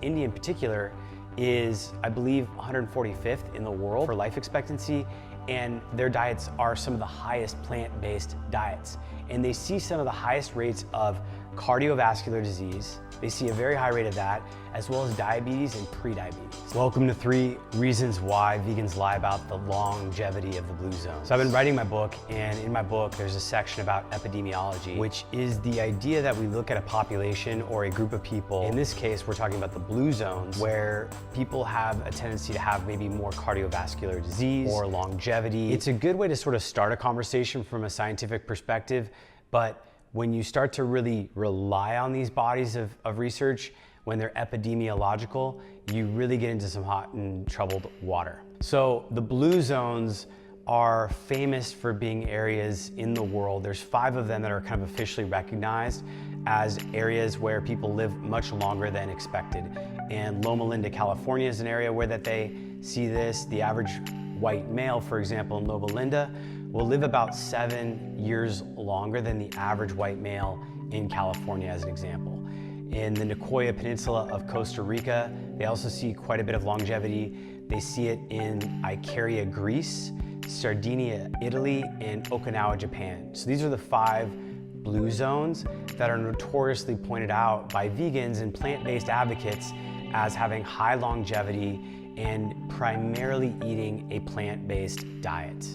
India in particular is, I believe, 145th in the world for life expectancy, and their diets are some of the highest plant-based diets. And they see some of the highest rates of cardiovascular disease. They see a very high rate of that, as well as diabetes and pre-diabetes. Welcome to 3 reasons why vegans lie about the longevity of the blue zone. So I've been writing my book, and in my book there's a section about epidemiology, which is the idea that we look at a population or a group of people. In this case, we're talking about the blue zones, where people have a tendency to have maybe more cardiovascular disease or longevity. It's a good way to sort of start a conversation from a scientific perspective, but when you start to really rely on these bodies of research, when they're epidemiological, you really get into some hot and troubled water. So the blue zones are famous for being areas in the world. There's 5 of them that are kind of officially recognized as areas where people live much longer than expected. And Loma Linda, California is an area where that they see this. The average white male, for example, in Loma Linda will live about 7 years longer than the average white male in California, as an example. In the Nicoya Peninsula of Costa Rica, they also see quite a bit of longevity. They see it in Icaria, Greece, Sardinia, Italy, and Okinawa, Japan. So these are the 5 blue zones that are notoriously pointed out by vegans and plant-based advocates as having high longevity and primarily eating a plant-based diet.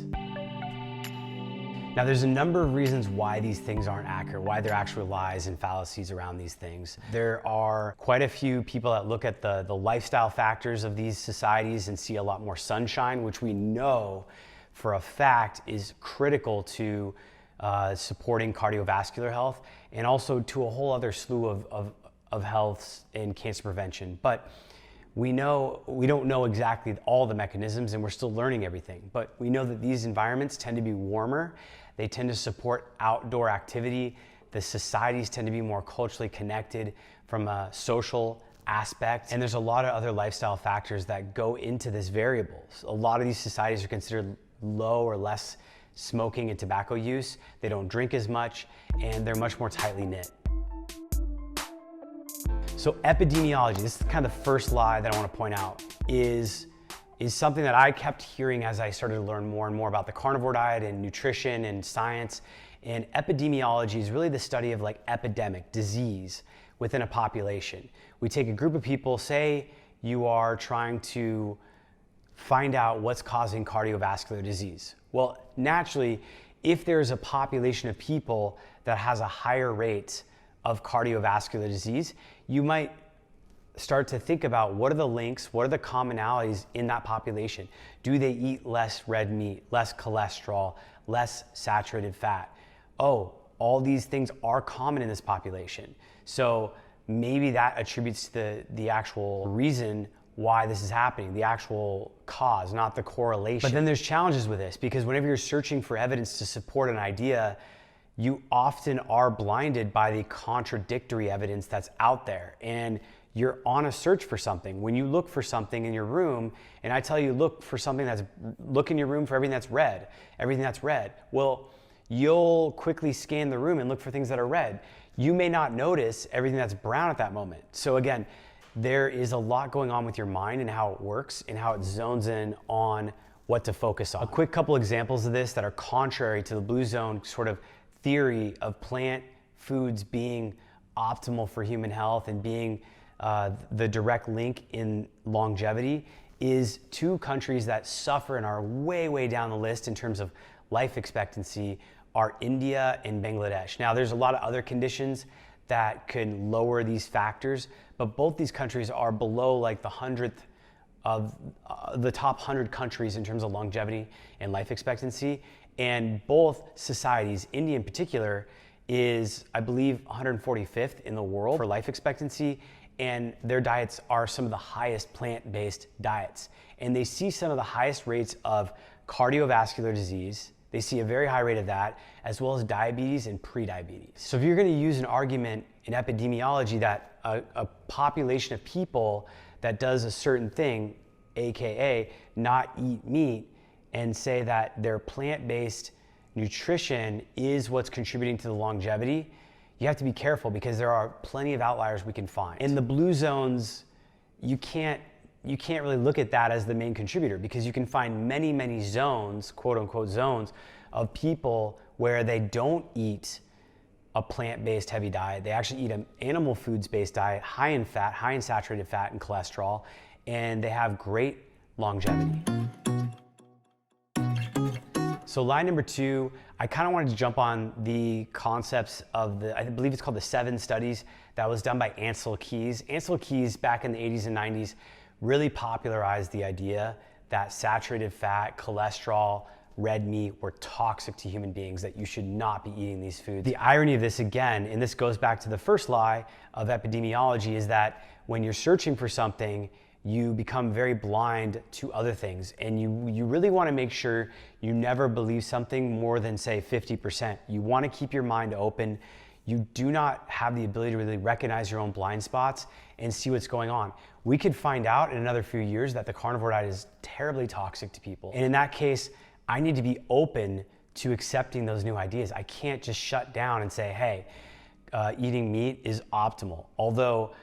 Now, there's a number of reasons why these things aren't accurate, why there are actual lies and fallacies around these things. There are quite a few people that look at the lifestyle factors of these societies and see a lot more sunshine, which we know for a fact is critical to supporting cardiovascular health and also to a whole other slew of healths and cancer prevention. But we don't know exactly all the mechanisms, and we're still learning everything. But we know that these environments tend to be warmer. They tend to support outdoor activity. The societies tend to be more culturally connected from a social aspect. And there's a lot of other lifestyle factors that go into this variables. A lot of these societies are considered low or less smoking and tobacco use. They don't drink as much, and they're much more tightly knit. So epidemiology, this is kind of the first lie that I want to point out, is something that I kept hearing as I started to learn more and more about the carnivore diet and nutrition and science. And epidemiology is really the study of like epidemic, disease within a population. We take a group of people, say you are trying to find out what's causing cardiovascular disease. Well, naturally, if there's a population of people that has a higher rate of cardiovascular disease, you might start to think about what are the links, what are the commonalities in that population. Do they eat less red meat, less cholesterol, less saturated fat? Oh, all these things are common in this population. So maybe that attributes to the actual reason why this is happening, the actual cause, not the correlation. But then there's challenges with this, because whenever you're searching for evidence to support an idea, you often are blinded by the contradictory evidence that's out there, and you're on a search for something. When you look for something in your room, and I tell you look in your room for everything that's red, well, you'll quickly scan the room and look for things that are red. You may not notice everything that's brown at that moment. So again, there is a lot going on with your mind and how it works and how it zones in on what to focus on. A quick couple examples of this that are contrary to the blue zone sort of theory of plant foods being optimal for human health and being the direct link in longevity is 2 countries that suffer and are way, way down the list in terms of life expectancy are India and Bangladesh. Now, there's a lot of other conditions that could lower these factors, but both these countries are below like the 100th of the top 100 countries in terms of longevity and life expectancy. And both societies, India in particular, is, I believe, 145th in the world for life expectancy, and their diets are some of the highest plant-based diets. And they see some of the highest rates of cardiovascular disease. They see a very high rate of that, as well as diabetes and pre-diabetes. So if you're going to use an argument in epidemiology that a population of people that does a certain thing, aka not eat meat, and say that their plant-based nutrition is what's contributing to the longevity, you have to be careful, because there are plenty of outliers we can find. In the blue zones, you can't really look at that as the main contributor, because you can find many zones, quote unquote zones, of people where they don't eat a plant-based heavy diet. They actually eat an animal foods-based diet, high in fat, high in saturated fat and cholesterol, and they have great longevity. So lie number 2, I kind of wanted to jump on the concepts of I believe it's called the 7 studies that was done by Ancel Keys. Ancel Keys back in the 80s and 90s really popularized the idea that saturated fat, cholesterol, red meat were toxic to human beings, that you should not be eating these foods. The irony of this, again, and this goes back to the first lie of epidemiology, is that when you're searching for something, you become very blind to other things, and you really want to make sure you never believe something more than, say, 50%. You want to keep your mind open. You do not have the ability to really recognize your own blind spots and see what's going on. We could find out in another few years that the carnivore diet is terribly toxic to people. And in that case, I need to be open to accepting those new ideas. I can't just shut down and say, hey, eating meat is optimal. Although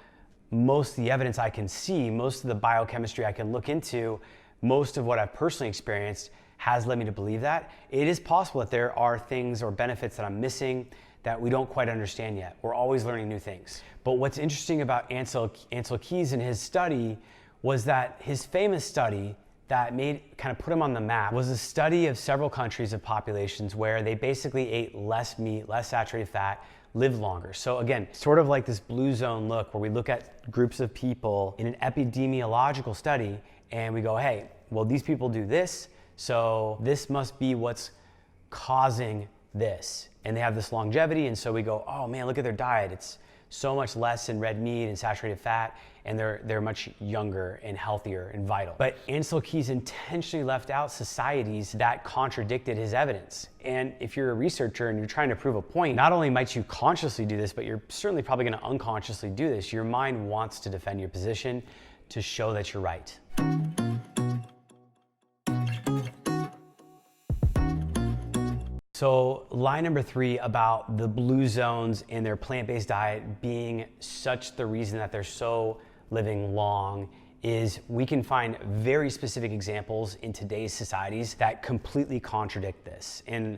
most of the evidence I can see, most of the biochemistry I can look into, most of what I've personally experienced has led me to believe that. It is possible that there are things or benefits that I'm missing that we don't quite understand yet. We're always learning new things. But what's interesting about Ancel Keys and his study was that his famous study that kind of put him on the map was a study of several countries of populations where they basically ate less meat, less saturated fat, lived longer. So again, sort of like this blue zone look, where we look at groups of people in an epidemiological study and we go, hey, well, these people do this, so this must be what's causing this. And they have this longevity, and so we go, oh man, look at their diet. It's so much less in red meat and saturated fat, and they're much younger and healthier and vital. But Ancel Keys intentionally left out societies that contradicted his evidence. And if you're a researcher and you're trying to prove a point, not only might you consciously do this, but you're certainly probably going to unconsciously do this. Your mind wants to defend your position to show that you're right. So lie number 3 about the blue zones and their plant-based diet being such the reason that they're so living long is we can find very specific examples in today's societies that completely contradict this. And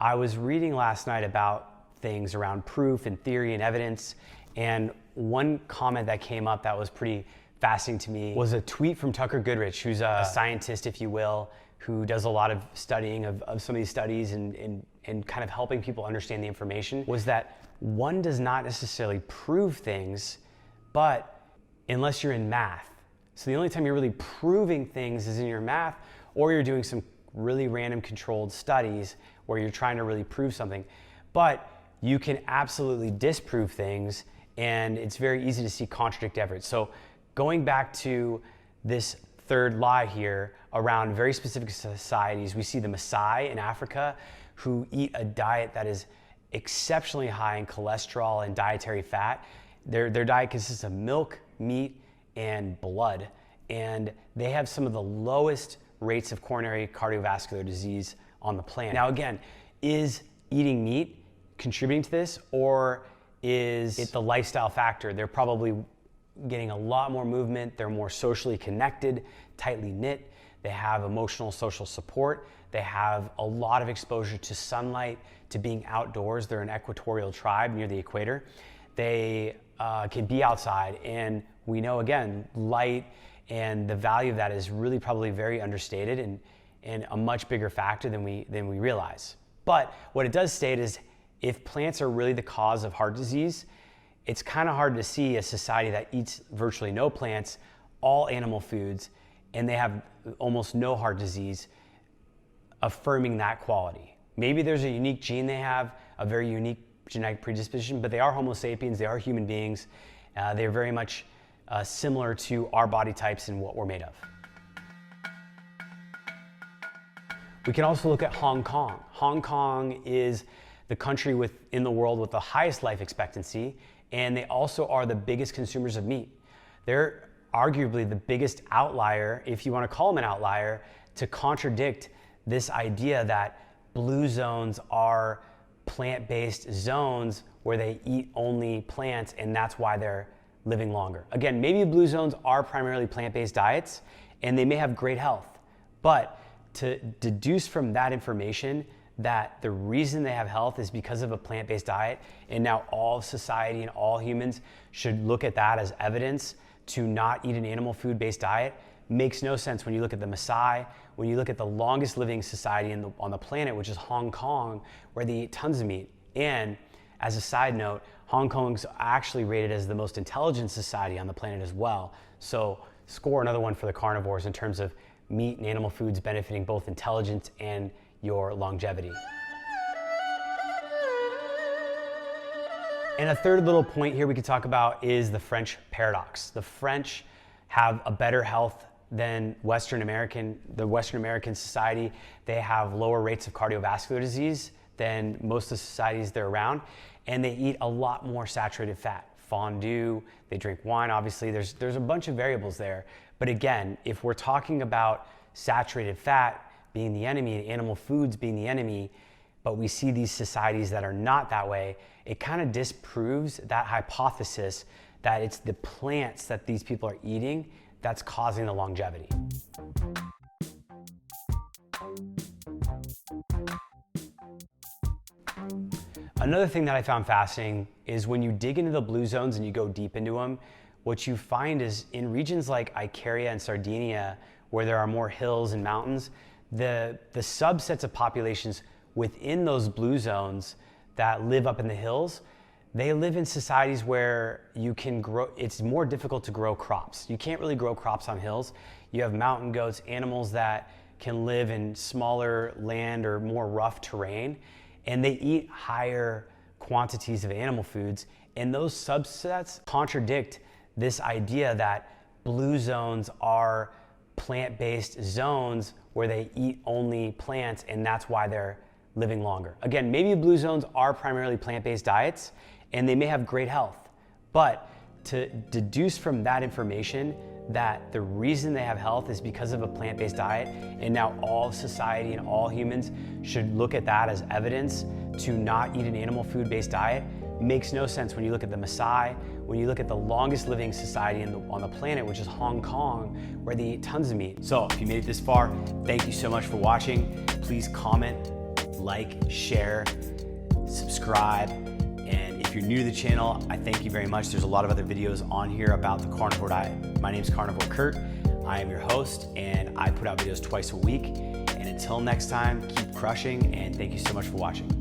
I was reading last night about things around proof and theory and evidence, and one comment that came up that was pretty fascinating to me was a tweet from Tucker Goodrich, who's a scientist, if you will, who does a lot of studying of some of these studies and kind of helping people understand the information, was that one does not necessarily prove things, but unless you're in math. So the only time you're really proving things is in your math, or you're doing some really random controlled studies where you're trying to really prove something. But you can absolutely disprove things, and it's very easy to see contradict evidence. So going back to this third lie here around very specific societies, we see the MASAI in Africa who eat a diet that is exceptionally high in cholesterol and dietary fat. Their diet consists of milk, meat, and blood, and they have some of the lowest rates of coronary cardiovascular disease on the planet. Now again, is eating meat contributing to this, or is it the lifestyle factor? They're probably getting a lot more movement, they're more socially connected, tightly knit, they have emotional social support, they have a lot of exposure to sunlight, to being outdoors. They're an equatorial tribe near the equator. They can be outside, and we know, again, light and the value of that is really probably very understated and a much bigger factor than we realize. But what it does state is, if plants are really the cause of heart disease, it's kind of hard to see a society that eats virtually no plants, all animal foods, and they have almost no heart disease, affirming that quality. Maybe there's a unique gene they have, a very unique genetic predisposition, but they are Homo sapiens, they are human beings. They're very much similar to our body types and what we're made of. We can also look at Hong Kong. Hong Kong is the country in the world with the highest life expectancy, and they also are the biggest consumers of meat. They're arguably the biggest outlier, if you want to call them an outlier, to contradict this idea that blue zones are plant-based zones where they eat only plants, and that's why they're living longer. Again, maybe blue zones are primarily plant-based diets and they may have great health, but to deduce from that information that the reason they have health is because of a plant-based diet, and now all society and all humans should look at that as evidence to not eat an animal food-based diet, makes no sense when you look at the MASAI, when you look at the longest living society on the planet, which is Hong Kong, where they eat tons of meat. And as a side note, Hong Kong's actually rated as the most intelligent society on the planet as well. So score another one for the carnivores in terms of meat and animal foods benefiting both intelligence and your longevity. And a third little point here we could talk about is the French paradox. The French have a better health than the Western American society. They have lower rates of cardiovascular disease than most of the societies they're around, and they eat a lot more saturated fat. Fondue, they drink wine, obviously. There's a bunch of variables there. But again, if we're talking about saturated fat being the enemy and animal foods being the enemy, but we see these societies that are not that way, it kind of disproves that hypothesis that it's the plants that these people are eating that's causing the longevity. Another thing that I found fascinating is when you dig into the blue zones and you go deep into them, what you find is in regions like Icaria and Sardinia, where there are more hills and mountains, the subsets of populations within those blue zones that live up in the hills, they live in societies where you can grow, it's more difficult to grow crops. You can't really grow crops on hills. You have mountain goats, animals that can live in smaller land or more rough terrain, and they eat higher quantities of animal foods. And those subsets contradict this idea that blue zones are plant-based zones where they eat only plants and that's why they're living longer. Again, maybe blue zones are primarily plant-based diets and they may have great health, but to deduce from that information that the reason they have health is because of a plant-based diet, and now all society and all humans should look at that as evidence to not eat an animal food-based diet, makes no sense when you look at the MASAI, when you look at the longest living society on the planet, which is Hong Kong, where they eat tons of meat. So if you made it this far, thank you so much for watching. Please comment, like, share, subscribe. And if you're new to the channel, I thank you very much. There's a lot of other videos on here about the carnivore diet. My name's Carnivore Kurt. I am your host, and I put out videos twice a week. And until next time, keep crushing, and thank you so much for watching.